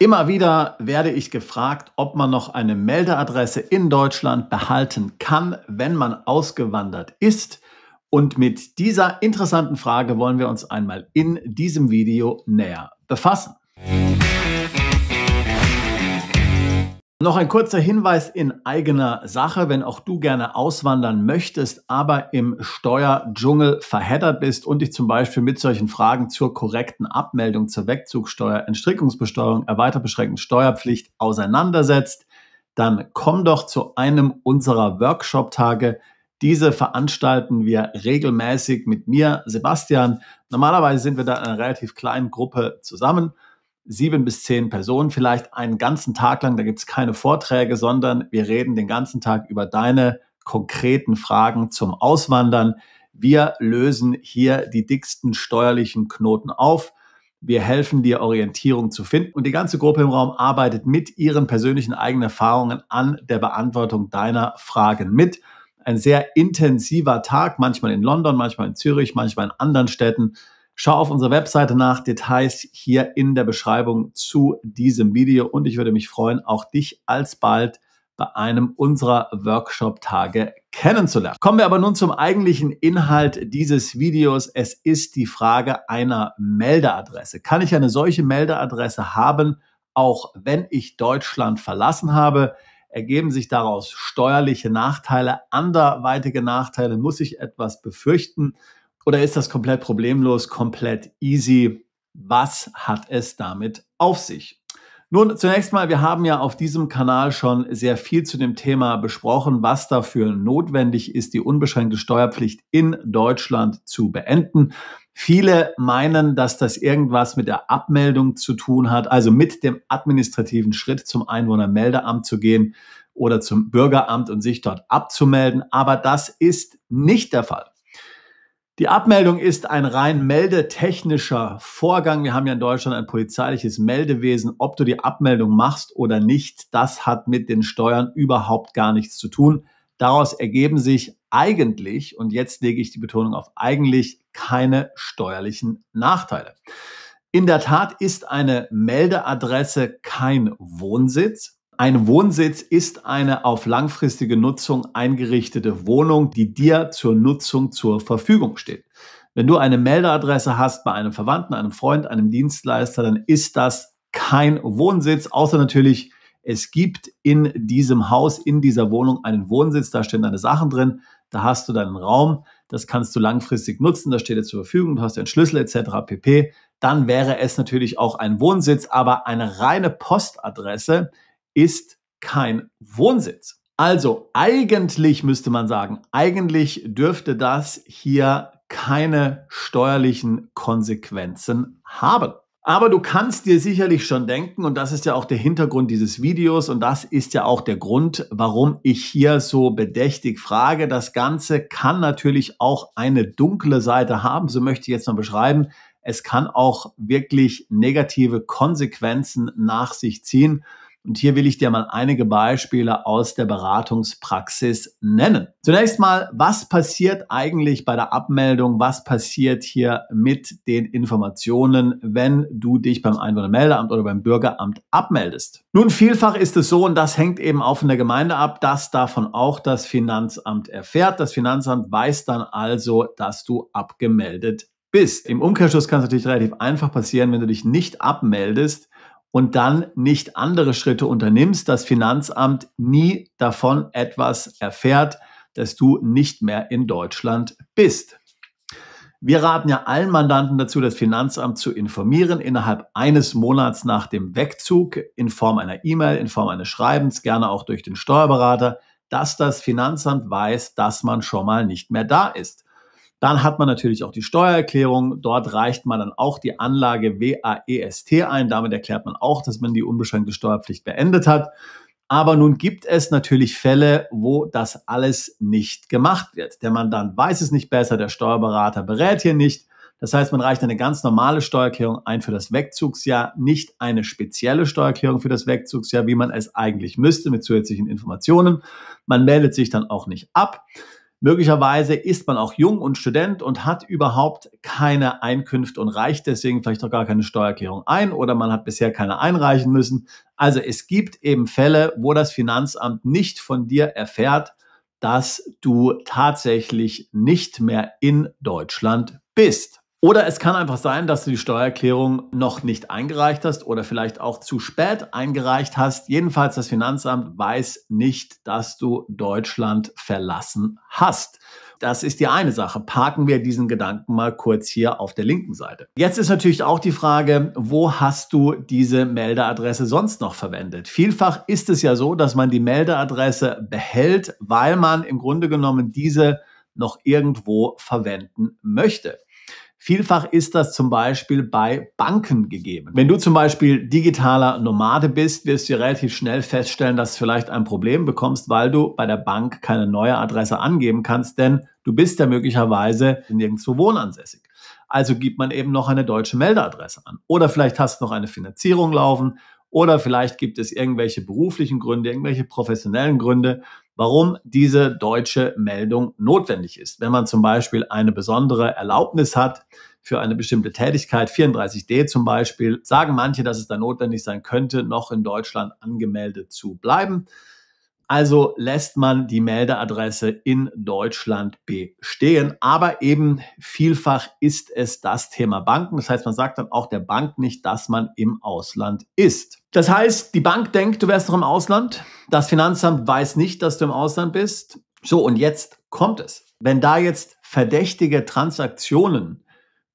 Immer wieder werde ich gefragt, ob man noch eine Meldeadresse in Deutschland behalten kann, wenn man ausgewandert ist. Und mit dieser interessanten Frage wollen wir uns einmal in diesem Video näher befassen. Noch ein kurzer Hinweis in eigener Sache, wenn auch du gerne auswandern möchtest, aber im Steuerdschungel verheddert bist und dich zum Beispiel mit solchen Fragen zur korrekten Abmeldung, zur Wegzugsteuer, Entstrickungsbesteuerung, erweitert beschränkten Steuerpflicht auseinandersetzt, dann komm doch zu einem unserer Workshop-Tage. Diese veranstalten wir regelmäßig mit mir, Sebastian. Normalerweise sind wir da in einer relativ kleinen Gruppe zusammen. 7 bis 10 Personen, vielleicht einen ganzen Tag lang. Da gibt es keine Vorträge, sondern wir reden den ganzen Tag über deine konkreten Fragen zum Auswandern. Wir lösen hier die dicksten steuerlichen Knoten auf. Wir helfen dir, Orientierung zu finden. Und die ganze Gruppe im Raum arbeitet mit ihren persönlichen eigenen Erfahrungen an der Beantwortung deiner Fragen mit. Ein sehr intensiver Tag, manchmal in London, manchmal in Zürich, manchmal in anderen Städten. Schau auf unserer Webseite nach, Details hier in der Beschreibung zu diesem Video und ich würde mich freuen, auch dich alsbald bei einem unserer Workshop-Tage kennenzulernen. Kommen wir aber nun zum eigentlichen Inhalt dieses Videos. Es ist die Frage einer Meldeadresse. Kann ich eine solche Meldeadresse haben, auch wenn ich Deutschland verlassen habe? Ergeben sich daraus steuerliche Nachteile, anderweitige Nachteile? Muss ich etwas befürchten? Oder ist das komplett problemlos, komplett easy? Was hat es damit auf sich? Nun, zunächst mal, wir haben ja auf diesem Kanal schon sehr viel zu dem Thema besprochen, was dafür notwendig ist, die unbeschränkte Steuerpflicht in Deutschland zu beenden. Viele meinen, dass das irgendwas mit der Abmeldung zu tun hat, also mit dem administrativen Schritt zum Einwohnermeldeamt zu gehen oder zum Bürgeramt und sich dort abzumelden. Aber das ist nicht der Fall. Die Abmeldung ist ein rein meldetechnischer Vorgang. Wir haben ja in Deutschland ein polizeiliches Meldewesen. Ob du die Abmeldung machst oder nicht, das hat mit den Steuern überhaupt gar nichts zu tun. Daraus ergeben sich eigentlich, und jetzt lege ich die Betonung auf eigentlich, keine steuerlichen Nachteile. In der Tat ist eine Meldeadresse kein Wohnsitz. Ein Wohnsitz ist eine auf langfristige Nutzung eingerichtete Wohnung, die dir zur Nutzung zur Verfügung steht. Wenn du eine Meldeadresse hast bei einem Verwandten, einem Freund, einem Dienstleister, dann ist das kein Wohnsitz, außer natürlich, es gibt in diesem Haus, in dieser Wohnung einen Wohnsitz, da stehen deine Sachen drin, da hast du deinen Raum, das kannst du langfristig nutzen, das steht dir zur Verfügung, du hast einen Schlüssel etc. pp. Dann wäre es natürlich auch ein Wohnsitz, aber eine reine Postadresse ist kein Wohnsitz. Also eigentlich müsste man sagen, eigentlich dürfte das hier keine steuerlichen Konsequenzen haben. Aber du kannst dir sicherlich schon denken, und das ist ja auch der Hintergrund dieses Videos und das ist ja auch der Grund, warum ich hier so bedächtig frage. Das Ganze kann natürlich auch eine dunkle Seite haben, so möchte ich jetzt mal beschreiben. Es kann auch wirklich negative Konsequenzen nach sich ziehen. Und hier will ich dir mal einige Beispiele aus der Beratungspraxis nennen. Zunächst mal, was passiert eigentlich bei der Abmeldung? Was passiert hier mit den Informationen, wenn du dich beim Einwohnermeldeamt oder beim Bürgeramt abmeldest? Nun, vielfach ist es so, und das hängt eben auch von der Gemeinde ab, dass davon auch das Finanzamt erfährt. Das Finanzamt weiß dann also, dass du abgemeldet bist. Im Umkehrschluss kann es natürlich relativ einfach passieren, wenn du dich nicht abmeldest und dann nicht andere Schritte unternimmst, das Finanzamt nie davon etwas erfährt, dass du nicht mehr in Deutschland bist. Wir raten ja allen Mandanten dazu, das Finanzamt zu informieren innerhalb eines Monats nach dem Wegzug in Form einer E-Mail, in Form eines Schreibens, gerne auch durch den Steuerberater, dass das Finanzamt weiß, dass man schon mal nicht mehr da ist. Dann hat man natürlich auch die Steuererklärung. Dort reicht man dann auch die Anlage WAEST ein. Damit erklärt man auch, dass man die unbeschränkte Steuerpflicht beendet hat. Aber nun gibt es natürlich Fälle, wo das alles nicht gemacht wird. Der Mandant weiß es nicht besser, der Steuerberater berät hier nicht. Das heißt, man reicht eine ganz normale Steuererklärung ein für das Wegzugsjahr, nicht eine spezielle Steuererklärung für das Wegzugsjahr, wie man es eigentlich müsste, mit zusätzlichen Informationen. Man meldet sich dann auch nicht ab. Möglicherweise ist man auch jung und Student und hat überhaupt keine Einkünfte und reicht deswegen vielleicht auch gar keine Steuererklärung ein oder man hat bisher keine einreichen müssen. Also es gibt eben Fälle, wo das Finanzamt nicht von dir erfährt, dass du tatsächlich nicht mehr in Deutschland bist. Oder es kann einfach sein, dass du die Steuererklärung noch nicht eingereicht hast oder vielleicht auch zu spät eingereicht hast. Jedenfalls das Finanzamt weiß nicht, dass du Deutschland verlassen hast. Das ist die eine Sache. Parken wir diesen Gedanken mal kurz hier auf der linken Seite. Jetzt ist natürlich auch die Frage, wo hast du diese Meldeadresse sonst noch verwendet? Vielfach ist es ja so, dass man die Meldeadresse behält, weil man im Grunde genommen diese noch irgendwo verwenden möchte. Vielfach ist das zum Beispiel bei Banken gegeben. Wenn du zum Beispiel digitaler Nomade bist, wirst du relativ schnell feststellen, dass du vielleicht ein Problem bekommst, weil du bei der Bank keine neue Adresse angeben kannst, denn du bist ja möglicherweise nirgendwo wohnansässig. Also gibt man eben noch eine deutsche Meldeadresse an. Oder vielleicht hast du noch eine Finanzierung laufen oder vielleicht gibt es irgendwelche beruflichen Gründe, irgendwelche professionellen Gründe, warum diese deutsche Meldung notwendig ist. Wenn man zum Beispiel eine besondere Erlaubnis hat für eine bestimmte Tätigkeit, 34d zum Beispiel, sagen manche, dass es da notwendig sein könnte, noch in Deutschland angemeldet zu bleiben. Also lässt man die Meldeadresse in Deutschland bestehen. Aber eben vielfach ist es das Thema Banken. Das heißt, man sagt dann auch der Bank nicht, dass man im Ausland ist. Das heißt, die Bank denkt, du wärst noch im Ausland. Das Finanzamt weiß nicht, dass du im Ausland bist. So, und jetzt kommt es. Wenn da jetzt verdächtige Transaktionen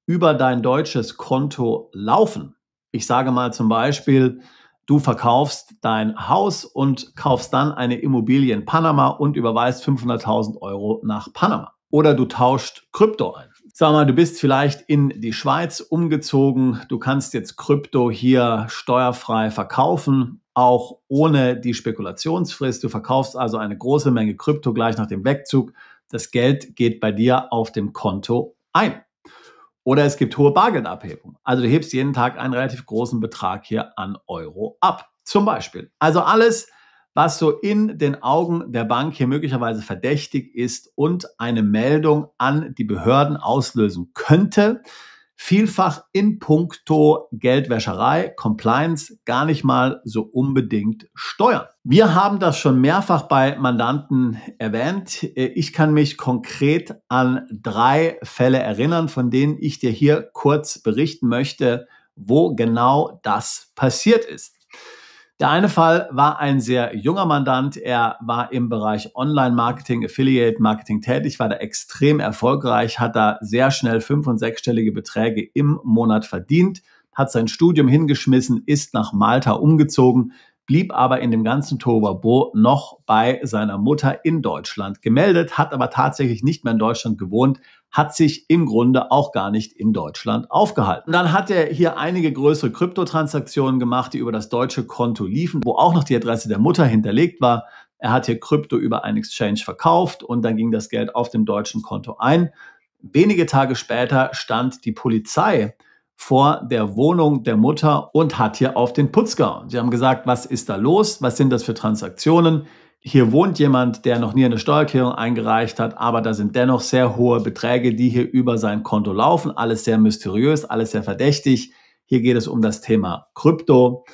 über dein deutsches Konto laufen, ich sage mal zum Beispiel, du verkaufst dein Haus und kaufst dann eine Immobilie in Panama und überweist 500.000 Euro nach Panama. Oder du tauscht Krypto ein. Sag mal, du bist vielleicht in die Schweiz umgezogen. Du kannst jetzt Krypto hier steuerfrei verkaufen, auch ohne die Spekulationsfrist. Du verkaufst also eine große Menge Krypto gleich nach dem Wegzug. Das Geld geht bei dir auf dem Konto ein. Oder es gibt hohe Bargeldabhebungen. Also du hebst jeden Tag einen relativ großen Betrag hier an Euro ab. Zum Beispiel. Also alles, was so in den Augen der Bank hier möglicherweise verdächtig ist und eine Meldung an die Behörden auslösen könnte, vielfach in puncto Geldwäscherei, Compliance gar nicht mal so unbedingt steuern. Wir haben das schon mehrfach bei Mandanten erwähnt. Ich kann mich konkret an 3 Fälle erinnern, von denen ich dir hier kurz berichten möchte, wo genau das passiert ist. Der eine Fall war ein sehr junger Mandant. Er war im Bereich Online-Marketing, Affiliate-Marketing tätig, war da extrem erfolgreich, hat da sehr schnell 5- und 6-stellige Beträge im Monat verdient, hat sein Studium hingeschmissen, ist nach Malta umgezogen, blieb aber in dem ganzen Tohuwabohu noch bei seiner Mutter in Deutschland gemeldet, hat aber tatsächlich nicht mehr in Deutschland gewohnt, hat sich im Grunde auch gar nicht in Deutschland aufgehalten. Und dann hat er hier einige größere Kryptotransaktionen gemacht, die über das deutsche Konto liefen, wo auch noch die Adresse der Mutter hinterlegt war. Er hat hier Krypto über einen Exchange verkauft und dann ging das Geld auf dem deutschen Konto ein. Wenige Tage später stand die Polizei vor der Wohnung der Mutter und hat hier auf den Putz gehauen. Sie haben gesagt, was ist da los? Was sind das für Transaktionen? Hier wohnt jemand, der noch nie eine Steuererklärung eingereicht hat, aber da sind dennoch sehr hohe Beträge, die hier über sein Konto laufen. Alles sehr mysteriös, alles sehr verdächtig. Hier geht es um das Thema Krypto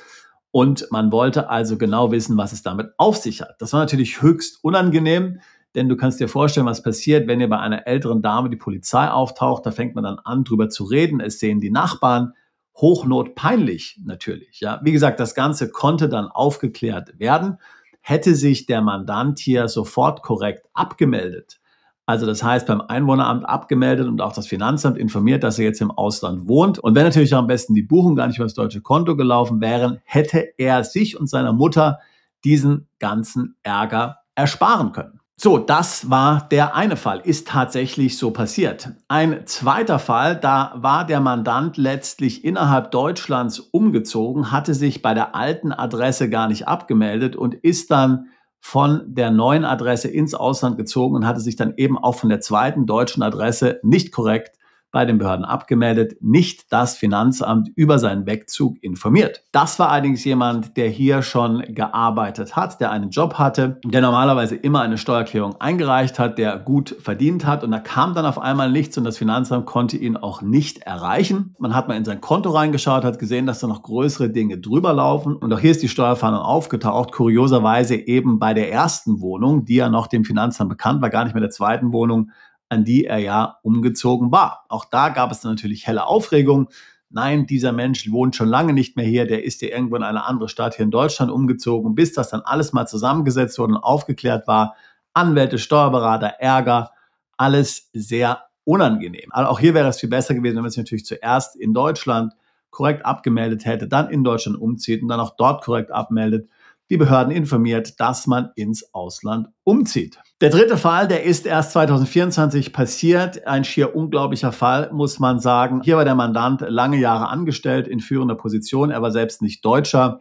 und man wollte also genau wissen, was es damit auf sich hat. Das war natürlich höchst unangenehm, denn du kannst dir vorstellen, was passiert, wenn ihr bei einer älteren Dame die Polizei auftaucht. Da fängt man dann an, drüber zu reden. Es sehen die Nachbarn. Hochnotpeinlich natürlich. Ja, wie gesagt, das Ganze konnte dann aufgeklärt werden. Hätte sich der Mandant hier sofort korrekt abgemeldet, also das heißt beim Einwohneramt abgemeldet und auch das Finanzamt informiert, dass er jetzt im Ausland wohnt und wenn natürlich auch am besten die Buchung gar nicht über das deutsche Konto gelaufen wären, hätte er sich und seiner Mutter diesen ganzen Ärger ersparen können. So, das war der eine Fall, ist tatsächlich so passiert. Ein zweiter Fall, da war der Mandant letztlich innerhalb Deutschlands umgezogen, hatte sich bei der alten Adresse gar nicht abgemeldet und ist dann von der neuen Adresse ins Ausland gezogen und hatte sich dann eben auch von der zweiten deutschen Adresse nicht korrekt bei den Behörden abgemeldet, nicht das Finanzamt über seinen Wegzug informiert. Das war allerdings jemand, der hier schon gearbeitet hat, der einen Job hatte, der normalerweise immer eine Steuererklärung eingereicht hat, der gut verdient hat, und da kam dann auf einmal nichts und das Finanzamt konnte ihn auch nicht erreichen. Man hat mal in sein Konto reingeschaut, hat gesehen, dass da noch größere Dinge drüber laufen, und auch hier ist die Steuerfahndung aufgetaucht, kurioserweise eben bei der ersten Wohnung, die ja noch dem Finanzamt bekannt war, gar nicht mehr der zweiten Wohnung, an die er ja umgezogen war. Auch da gab es dann natürlich helle Aufregung. Nein, dieser Mensch wohnt schon lange nicht mehr hier, der ist ja irgendwo in eine andere Stadt hier in Deutschland umgezogen. Bis das dann alles mal zusammengesetzt wurde und aufgeklärt war, Anwälte, Steuerberater, Ärger, alles sehr unangenehm. Aber auch hier wäre es viel besser gewesen, wenn man sich natürlich zuerst in Deutschland korrekt abgemeldet hätte, dann in Deutschland umzieht und dann auch dort korrekt abmeldet, die Behörden informiert, dass man ins Ausland umzieht. Der dritte Fall, der ist erst 2024 passiert. Ein schier unglaublicher Fall, muss man sagen. Hier war der Mandant lange Jahre angestellt in führender Position. Er war selbst nicht Deutscher.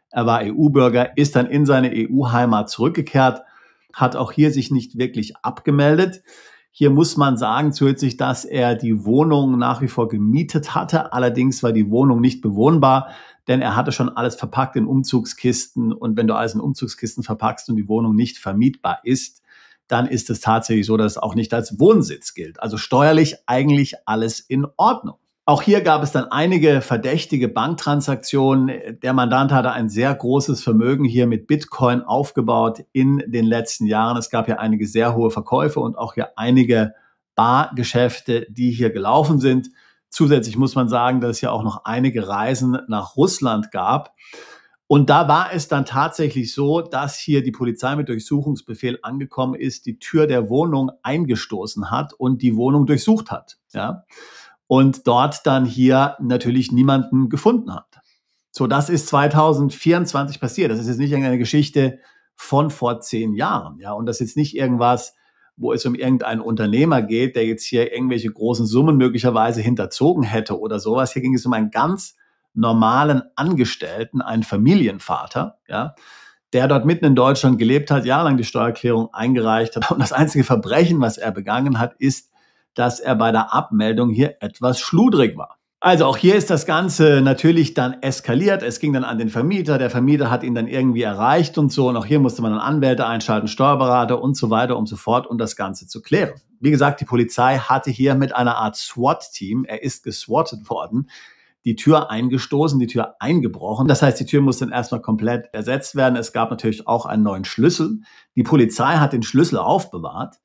Er war EU-Bürger, ist dann in seine EU-Heimat zurückgekehrt, hat auch hier sich nicht wirklich abgemeldet. Hier muss man sagen zusätzlich, dass er die Wohnung nach wie vor gemietet hatte. Allerdings war die Wohnung nicht bewohnbar, denn er hatte schon alles verpackt in Umzugskisten. Und wenn du alles in Umzugskisten verpackst und die Wohnung nicht vermietbar ist, dann ist es tatsächlich so, dass es auch nicht als Wohnsitz gilt. Also steuerlich eigentlich alles in Ordnung. Auch hier gab es dann einige verdächtige Banktransaktionen. Der Mandant hatte ein sehr großes Vermögen hier mit Bitcoin aufgebaut in den letzten Jahren. Es gab hier einige sehr hohe Verkäufe und auch hier einige Bargeschäfte, die hier gelaufen sind. Zusätzlich muss man sagen, dass es ja auch noch einige Reisen nach Russland gab. Und da war es dann tatsächlich so, dass hier die Polizei mit Durchsuchungsbefehl angekommen ist, die Tür der Wohnung eingestoßen hat und die Wohnung durchsucht hat. Ja? Und dort dann hier natürlich niemanden gefunden hat. So, das ist 2024 passiert. Das ist jetzt nicht irgendeine Geschichte von vor 10 Jahren. Ja? Und das ist jetzt nicht irgendwas, wo es um irgendeinen Unternehmer geht, der jetzt hier irgendwelche großen Summen möglicherweise hinterzogen hätte oder sowas. Hier ging es um einen ganz normalen Angestellten, einen Familienvater, ja, der dort mitten in Deutschland gelebt hat, jahrelang die Steuererklärung eingereicht hat. Und das einzige Verbrechen, was er begangen hat, ist, dass er bei der Abmeldung hier etwas schludrig war. Also auch hier ist das Ganze natürlich dann eskaliert. Es ging dann an den Vermieter. Der Vermieter hat ihn dann irgendwie erreicht und so. Und auch hier musste man dann Anwälte einschalten, Steuerberater und so weiter und so fort, um das Ganze zu klären. Wie gesagt, die Polizei hatte hier mit einer Art SWAT-Team, er ist geswattet worden, die Tür eingestoßen, die Tür eingebrochen. Das heißt, die Tür muss dann erstmal komplett ersetzt werden. Es gab natürlich auch einen neuen Schlüssel. Die Polizei hat den Schlüssel aufbewahrt.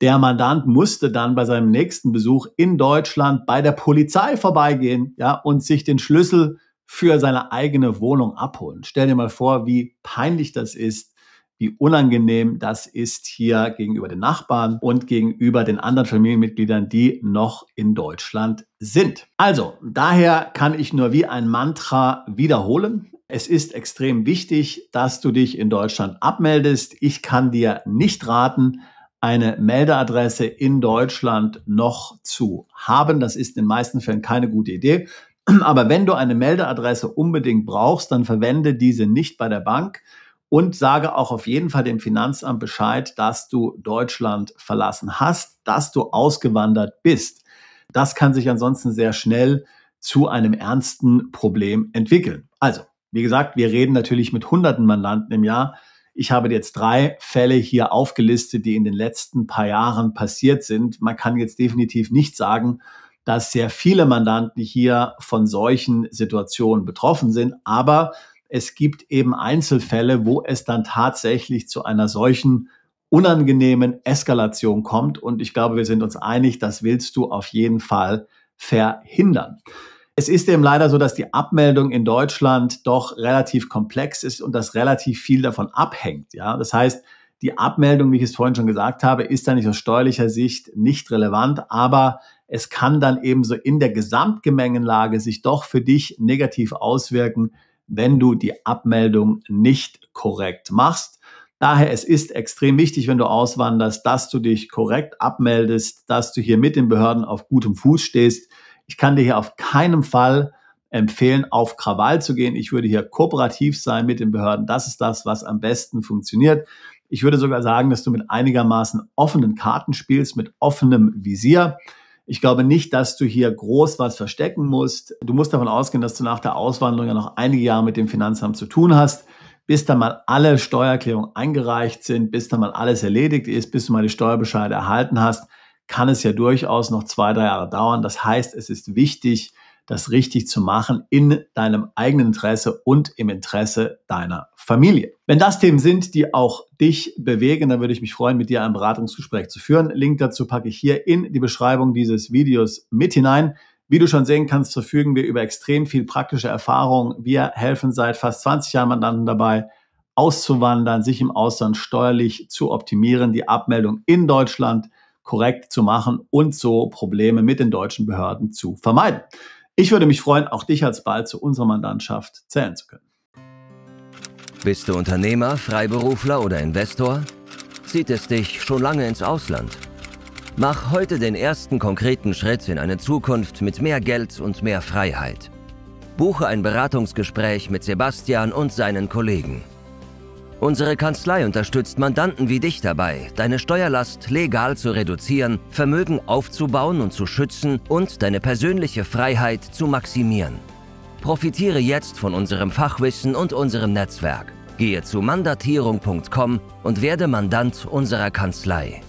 Der Mandant musste dann bei seinem nächsten Besuch in Deutschland bei der Polizei vorbeigehen, ja, und sich den Schlüssel für seine eigene Wohnung abholen. Stell dir mal vor, wie peinlich das ist, wie unangenehm das ist hier gegenüber den Nachbarn und gegenüber den anderen Familienmitgliedern, die noch in Deutschland sind. Also, daher kann ich nur wie ein Mantra wiederholen: Es ist extrem wichtig, dass du dich in Deutschland abmeldest. Ich kann dir nicht raten, eine Meldeadresse in Deutschland noch zu haben. Das ist in den meisten Fällen keine gute Idee. Aber wenn du eine Meldeadresse unbedingt brauchst, dann verwende diese nicht bei der Bank und sage auch auf jeden Fall dem Finanzamt Bescheid, dass du Deutschland verlassen hast, dass du ausgewandert bist. Das kann sich ansonsten sehr schnell zu einem ernsten Problem entwickeln. Also, wie gesagt, wir reden natürlich mit hunderten Mandanten im Jahr. Ich habe jetzt 3 Fälle hier aufgelistet, die in den letzten paar Jahren passiert sind. Man kann jetzt definitiv nicht sagen, dass sehr viele Mandanten hier von solchen Situationen betroffen sind, aber es gibt eben Einzelfälle, wo es dann tatsächlich zu einer solchen unangenehmen Eskalation kommt. Und ich glaube, wir sind uns einig, das willst du auf jeden Fall verhindern. Es ist eben leider so, dass die Abmeldung in Deutschland doch relativ komplex ist und dass relativ viel davon abhängt. Ja? Das heißt, die Abmeldung, wie ich es vorhin schon gesagt habe, ist dann nicht aus steuerlicher Sicht nicht relevant, aber es kann dann eben so in der Gesamtgemengenlage sich doch für dich negativ auswirken, wenn du die Abmeldung nicht korrekt machst. Daher, es ist extrem wichtig, wenn du auswanderst, dass du dich korrekt abmeldest, dass du hier mit den Behörden auf gutem Fuß stehst. Ich kann dir hier auf keinen Fall empfehlen, auf Krawall zu gehen. Ich würde hier kooperativ sein mit den Behörden. Das ist das, was am besten funktioniert. Ich würde sogar sagen, dass du mit einigermaßen offenen Karten spielst, mit offenem Visier. Ich glaube nicht, dass du hier groß was verstecken musst. Du musst davon ausgehen, dass du nach der Auswanderung ja noch einige Jahre mit dem Finanzamt zu tun hast, bis dann mal alle Steuererklärungen eingereicht sind, bis dann mal alles erledigt ist, bis du mal die Steuerbescheide erhalten hast, kann es ja durchaus noch 2, 3 Jahre dauern. Das heißt, es ist wichtig, das richtig zu machen in deinem eigenen Interesse und im Interesse deiner Familie. Wenn das Themen sind, die auch dich bewegen, dann würde ich mich freuen, mit dir ein Beratungsgespräch zu führen. Link dazu packe ich hier in die Beschreibung dieses Videos mit hinein. Wie du schon sehen kannst, verfügen wir über extrem viel praktische Erfahrung. Wir helfen seit fast 20 Jahren Mandanten dabei, auszuwandern, sich im Ausland steuerlich zu optimieren, die Abmeldung in Deutschland korrekt zu machen und so Probleme mit den deutschen Behörden zu vermeiden. Ich würde mich freuen, auch dich alsbald zu unserer Mandantschaft zählen zu können. Bist du Unternehmer, Freiberufler oder Investor? Zieht es dich schon lange ins Ausland? Mach heute den ersten konkreten Schritt in eine Zukunft mit mehr Geld und mehr Freiheit. Buche ein Beratungsgespräch mit Sebastian und seinen Kollegen. Unsere Kanzlei unterstützt Mandanten wie dich dabei, deine Steuerlast legal zu reduzieren, Vermögen aufzubauen und zu schützen und deine persönliche Freiheit zu maximieren. Profitiere jetzt von unserem Fachwissen und unserem Netzwerk. Gehe zu mandatierung.com und werde Mandant unserer Kanzlei.